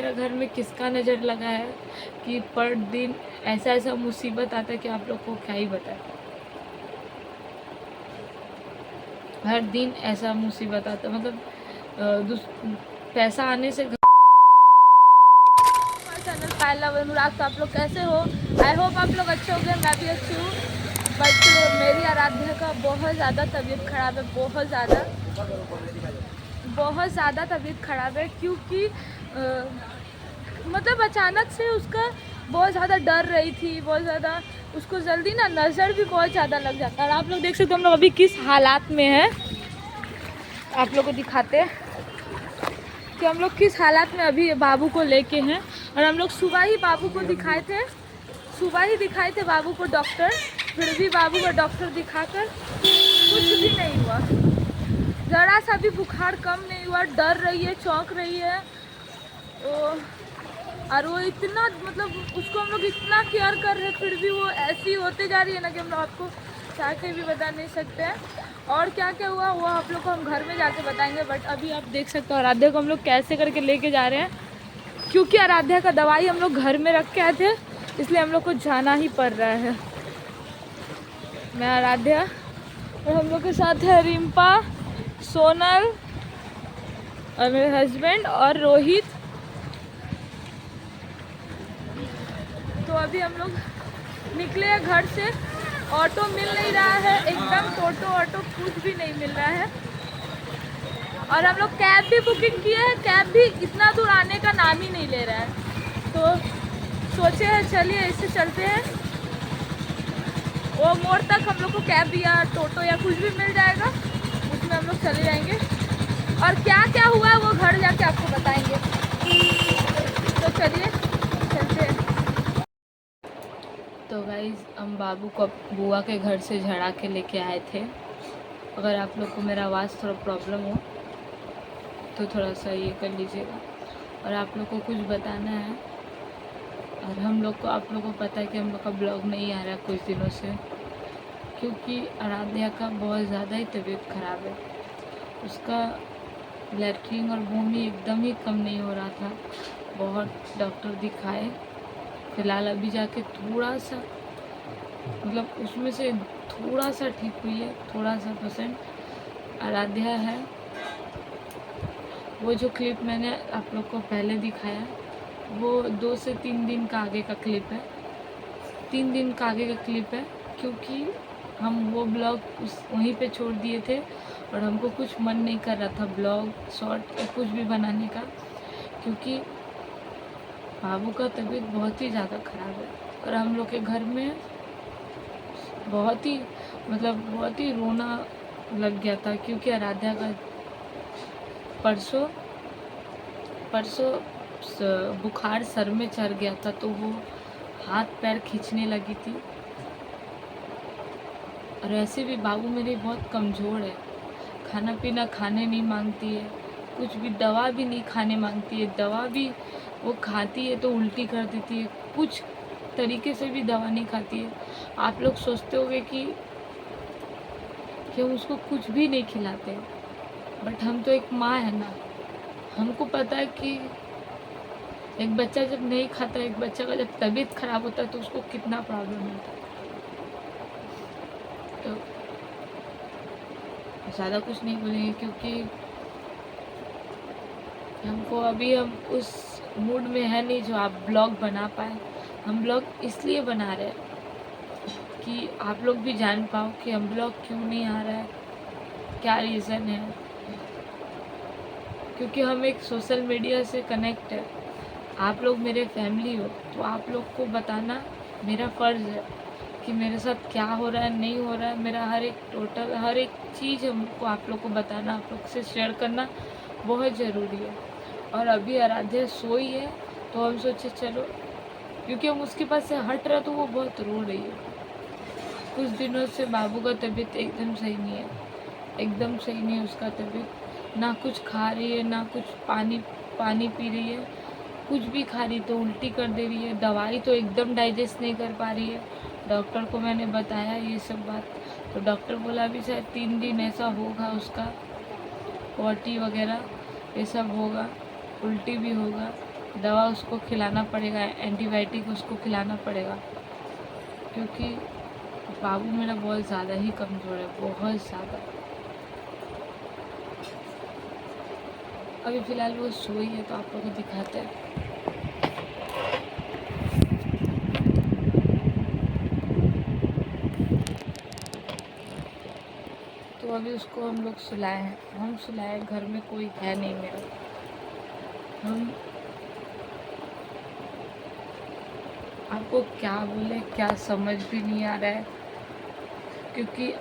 मेरा घर में किसका नज़र लगा है कि पर दिन ऐसा ऐसा मुसीबत आता है कि आप लोग को क्या ही बताएं। हर दिन ऐसा मुसीबत आता है, मतलब पैसा आने से चैनल पहला अनुराग। तो आप लोग कैसे हो? आई होप आप लोग अच्छे हो गए, मैं भी अच्छी हूँ। बट मेरी आराध्या का बहुत ज़्यादा तबीयत ख़राब है, बहुत ज़्यादा तबीयत ख़राब है, क्योंकि मतलब अचानक से उसका बहुत ज़्यादा डर रही थी, बहुत ज़्यादा उसको जल्दी ना नज़र भी बहुत ज़्यादा लग जाता है। और आप लोग देख सकते हो हम लोग अभी किस हालात में हैं, आप लोग को दिखाते हैं कि हम लोग किस हालात में अभी बाबू को लेके हैं। और हम लोग सुबह ही बाबू को दिखाए थे बाबू को डॉक्टर, फिर भी बाबू को डॉक्टर दिखाकर कुछ भी नहीं हुआ, ज़रा सा भी बुखार कम नहीं हुआ, डर रही है, चौंक रही है। और वो इतना, मतलब उसको हम लोग इतना केयर कर रहे हैं, फिर भी वो ऐसी होते जा रही है ना कि हम लोग आपको चाह के भी बता नहीं सकते हैं। और क्या क्या हुआ वो आप लोग को हम घर में जाके बताएंगे। बट अभी आप देख सकते हो आराध्या को हम लोग कैसे करके लेके जा रहे हैं, क्योंकि आराध्या का दवाई हम लोग घर में रख के आए थे, इसलिए हम लोग को जाना ही पड़ रहा है। मैं, आराध्या और हम लोग के साथ है रिम्पा, सोनल और मेरे हस्बैंड और रोहित। तो अभी हम लोग निकले हैं घर से, ऑटो मिल नहीं रहा है, एकदम टोटो ऑटो कुछ भी नहीं मिल रहा है। और हम लोग कैब भी बुकिंग किए हैं, कैब भी इतना दूर आने का नाम ही नहीं ले रहा है। तो सोचे हैं चलिए इससे चलते हैं, वो मोड़ तक हम लोग को कैब या टोटो या कुछ भी मिल जाएगा, उसमें हम लोग चले जाएंगे। और क्या क्या हुआ है वो घर जाके आपको बताएंगे। तो चलिए चलते हैं। तो गाइज़ हम बाबू को बुआ के घर से झड़ा के लेके आए थे। अगर आप लोग को मेरा आवाज़ थोड़ा प्रॉब्लम हो तो थोड़ा सा ये कर लीजिएगा। और आप लोग को कुछ बताना है, और हम लोग को, आप लोग को पता है कि हम लोग का ब्लॉग नहीं आ रहा है कुछ दिनों से, क्योंकि आराध्या का बहुत ज़्यादा ही तबीयत ख़राब है। उसका लैट्रिन और बॉमी एकदम ही कम नहीं हो रहा था, बहुत डॉक्टर दिखाए, फ़िलहाल अभी जाके थोड़ा सा, मतलब उसमें से थोड़ा सा ठीक हुई है, थोड़ा सा % आराध्या है। वो जो क्लिप मैंने आप लोग को पहले दिखाया वो 2 से 3 दिन का आगे का क्लिप है, 3 दिन का आगे का क्लिप है, क्योंकि हम वो ब्लॉग वहीं पे छोड़ दिए थे और हमको कुछ मन नहीं कर रहा था ब्लॉग शॉर्ट या कुछ भी बनाने का, क्योंकि बाबू का तबीयत बहुत ही ज़्यादा ख़राब है। और हम लोग के घर में बहुत ही रोना लग गया था, क्योंकि आराध्या का परसों बुखार सर में चढ़ गया था, तो वो हाथ पैर खींचने लगी थी। और ऐसे भी बाबू मेरी बहुत कमज़ोर है, खाना पीना खाने नहीं मांगती है, कुछ भी दवा भी नहीं खाने मांगती है, दवा भी वो खाती है तो उल्टी कर देती है, कुछ तरीके से भी दवा नहीं खाती है। आप लोग सोचते होंगे कि हम उसको कुछ भी नहीं खिलाते, बट हम तो एक माँ है ना, हमको पता है कि एक बच्चा जब नहीं खाता, एक बच्चा का जब तबीयत ख़राब होता है तो उसको कितना प्रॉब्लम होता है। तो ज़्यादा कुछ नहीं बोलेंगे, क्योंकि हमको अभी हम उस मूड में है नहीं जो आप ब्लॉग बना पाए। हम ब्लॉग इसलिए बना रहे हैं कि आप लोग भी जान पाओ कि हम ब्लॉग क्यों नहीं आ रहा है, क्या रीज़न है। क्योंकि हम एक सोशल मीडिया से कनेक्ट है, आप लोग मेरे फैमिली हो, तो आप लोग को बताना मेरा फ़र्ज़ है कि मेरे साथ क्या हो रहा है, नहीं हो रहा है। मेरा हर एक चीज़ हमको आप लोग को बताना, आप लोग से शेयर करना बहुत ज़रूरी है। और अभी आराध्या सोई है तो हम सोचे चलो, क्योंकि हम उसके पास से हट रहे तो वो बहुत रो रही है। कुछ दिनों से बाबू का तबीयत एकदम सही नहीं है, एकदम सही नहीं है उसका तबीयत। ना कुछ खा रही है, ना कुछ पानी पी रही है, कुछ भी खा रही तो उल्टी कर दे रही है, दवाई तो एकदम डाइजेस्ट नहीं कर पा रही है। डॉक्टर को मैंने बताया ये सब बात, तो डॉक्टर बोला अभी शायद 3 दिन ऐसा होगा, उसका पॉटी वगैरह ये सब होगा, उल्टी भी होगा, दवा उसको खिलाना पड़ेगा, एंटीबायोटिक उसको खिलाना पड़ेगा, क्योंकि बाबू मेरा बहुत ज़्यादा ही कमज़ोर है, बहुत ज़्यादा। अभी फ़िलहाल वो सोई है तो आप लोगों को दिखाते हैं। तो अभी उसको हम लोग सुलाए हैं, हम सुलाए, घर में कोई है नहीं मेरा। हम आपको क्या बोले, क्या समझ भी नहीं आ रहा है, क्योंकि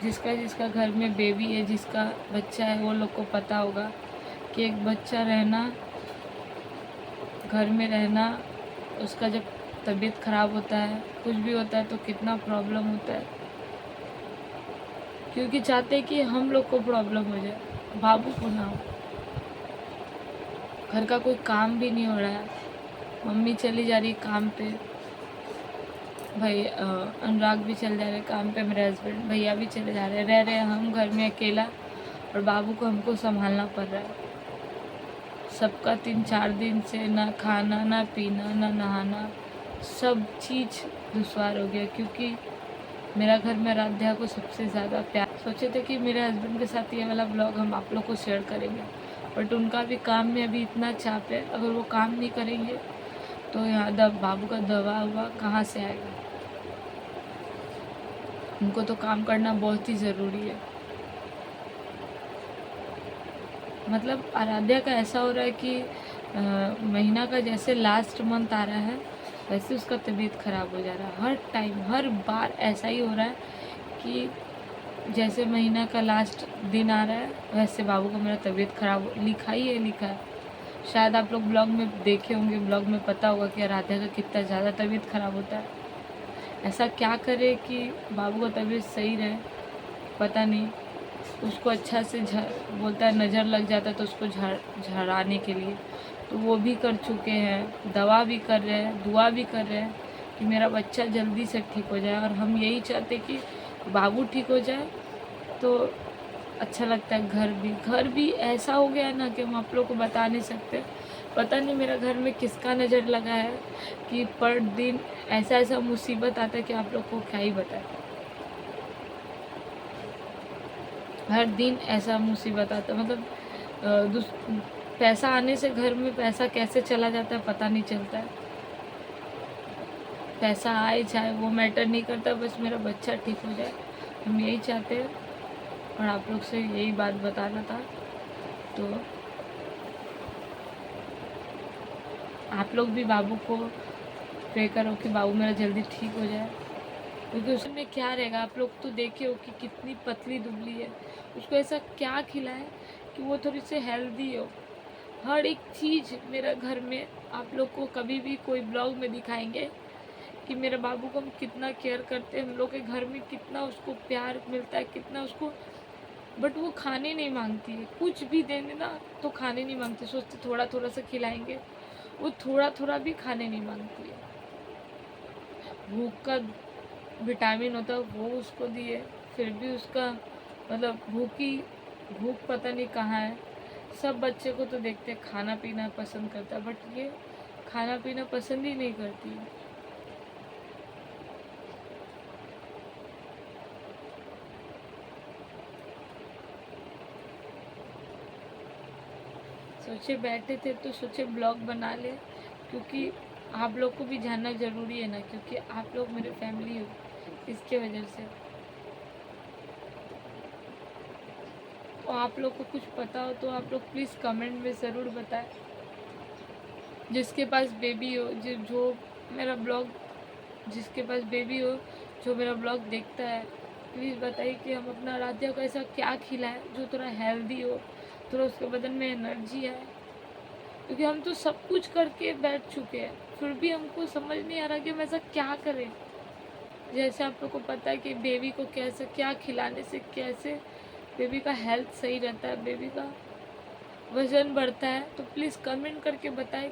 जिसका जिसका घर में बेबी है, जिसका बच्चा है, वो लोग को पता होगा कि एक बच्चा रहना, घर में रहना, उसका जब तबीयत ख़राब होता है, कुछ भी होता है तो कितना प्रॉब्लम होता है, क्योंकि चाहते हैं कि हम लोग को प्रॉब्लम हो जाए, बाबू को ना हो। घर का कोई काम भी नहीं हो रहा है, मम्मी चली जा रही है काम पे, भाई अनुराग भी चले जा रहे हैं काम पे, मेरे हस्बैंड भैया भी चले जा रहे हैं, रह रहे हैं हम घर में अकेला, और बाबू को हमको संभालना पड़ रहा है। सबका 3-4 दिन से ना खाना, ना पीना, ना नहाना, सब चीज़ दुश्वार हो गया, क्योंकि मेरा घर में आराध्या को सबसे ज़्यादा प्यार। सोचे थे कि मेरे हस्बैंड के साथ ये वाला ब्लॉग हम आप लोग को शेयर करेंगे, बट उनका भी काम में अभी इतना चाप है, अगर वो काम नहीं करेंगे तो यहाँ बाबू का दवा हुआ कहाँ से आएगा। उनको तो काम करना बहुत ही ज़रूरी है। मतलब आराध्या का ऐसा हो रहा है कि महीना का जैसे लास्ट मंथ आ रहा है, वैसे उसका तबीयत ख़राब हो जा रहा है। हर टाइम, हर बार ऐसा ही हो रहा है कि जैसे महीना का लास्ट दिन आ रहा है, वैसे बाबू का मेरा तबीयत ख़राब लिखा ही है, लिखा है। शायद आप लोग ब्लॉग में देखे होंगे, ब्लॉग में पता होगा कि आराध्या का कितना ज़्यादा तबीयत ख़राब होता है। ऐसा क्या करे कि बाबू का तबीयत सही रहे, पता नहीं। उसको अच्छा से बोलता है, नज़र लग जाता है तो उसको झड़ाने के लिए, तो वो भी कर चुके हैं, दवा भी कर रहे हैं, दुआ भी कर रहे हैं कि मेरा बच्चा जल्दी से ठीक हो जाए। और हम यही चाहते कि बाबू ठीक हो जाए तो अच्छा लगता है। घर भी ऐसा हो गया है ना कि हम आप लोग को बता नहीं सकते। पता नहीं मेरा घर में किसका नज़र लगा है कि पर दिन ऐसा ऐसा मुसीबत आता है कि आप लोग को क्या ही बताएं। हर दिन ऐसा मुसीबत आता है, मतलब पैसा आने से घर में पैसा कैसे चला जाता है पता नहीं चलता है। पैसा आए जाए वो मैटर नहीं करता, बस मेरा बच्चा ठीक हो जाए, हम यही चाहते हैं। और आप लोग से यही बात बताना था, तो आप लोग भी बाबू को प्रे करो कि बाबू मेरा जल्दी ठीक हो जाए, क्योंकि उसमें क्या रहेगा। आप लोग तो देखे हो कि कितनी पतली दुबली है, उसको ऐसा क्या खिलाएं कि वो थोड़ी सी हेल्दी हो। हर एक चीज़ मेरा घर में आप लोग को कभी भी कोई ब्लॉग में दिखाएंगे कि मेरे बाबू को हम कितना केयर करते हैं, हम लोग के घर में कितना उसको प्यार मिलता है, कितना उसको। बट वो खाने नहीं मांगती है, कुछ भी देने ना तो खाने नहीं मांगती, सोचते थोड़ा थोड़ा सा खिलाएंगे, वो थोड़ा थोड़ा भी खाने नहीं मांगती है। भूख का विटामिन होता है वो उसको दिए, फिर भी उसका मतलब भूख पता नहीं कहाँ है। सब बच्चे को तो देखते खाना पीना पसंद करता है, बट ये खाना पीना पसंद ही नहीं करती है। सोचे बैठे थे तो सोचे ब्लॉग बना ले, क्योंकि आप लोग को भी जानना ज़रूरी है ना, क्योंकि आप लोग मेरे फैमिली हो, इसके वजह से। तो आप लोग को कुछ पता हो तो आप लोग प्लीज़ कमेंट में ज़रूर बताएं। जिसके पास बेबी हो, जो मेरा ब्लॉग, जिसके पास बेबी हो, जो मेरा ब्लॉग देखता है, प्लीज़ बताइए कि हम अपना आराध्या को ऐसा क्या खिलाएं जो थोड़ा हेल्दी हो, थोड़ा उसके बदन में एनर्जी आए। क्योंकि हम तो सब कुछ करके बैठ चुके हैं, फिर भी हमको समझ नहीं आ रहा कि हम ऐसा क्या करें। जैसे आप लोग को पता है कि बेबी को कैसे क्या खिलाने से कैसे बेबी का हेल्थ सही रहता है, बेबी का वज़न बढ़ता है, तो प्लीज़ कमेंट करके बताएं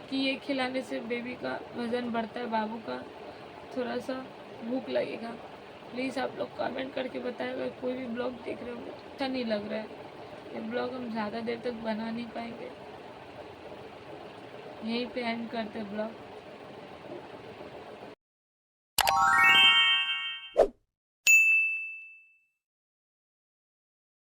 कि ये खिलाने से बेबी का वज़न बढ़ता है, बाबू का थोड़ा सा भूख लगेगा। प्लीज़ आप लोग कमेंट करके बताएं। अगर कोई भी ब्लॉग देख रहे हो अच्छा नहीं लग रहा है, ये ब्लॉग हम ज़्यादा देर तक बना नहीं पाएंगे। यहीं पे एंड करते ब्लॉग।